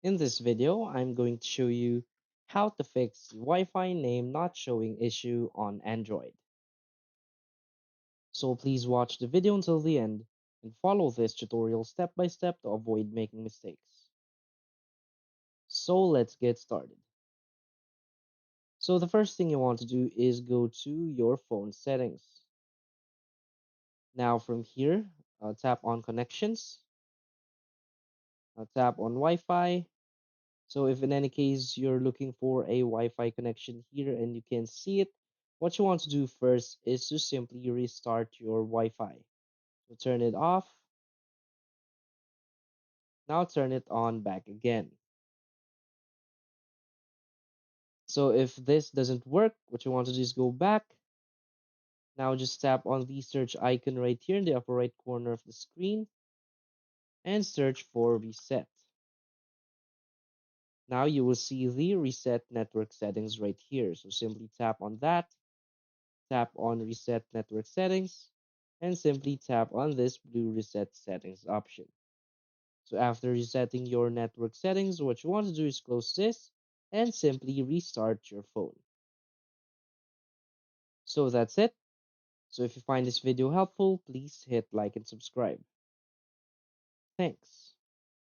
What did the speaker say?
In this video, I'm going to show you how to fix Wi-Fi name not showing issue on Android. So please watch the video until the end and follow this tutorial step by step to avoid making mistakes. So let's get started. So the first thing you want to do is go to your phone settings. Now from here, tap on connections, tap on Wi-Fi. So if in any case you're looking for a Wi-Fi connection here and you can see it, what you want to do first is to simply restart your Wi-Fi. So turn it off. Now turn it on back again. So if this doesn't work, what you want to do is go back. Now just tap on the search icon right here in the upper right corner of the screen and search for reset. Now you will see the reset network settings right here. So simply tap on that, tap on reset network settings, and simply tap on this blue reset settings option. So after resetting your network settings, what you want to do is close this and simply restart your phone. So that's it. So if you find this video helpful, please hit like and subscribe. Thanks.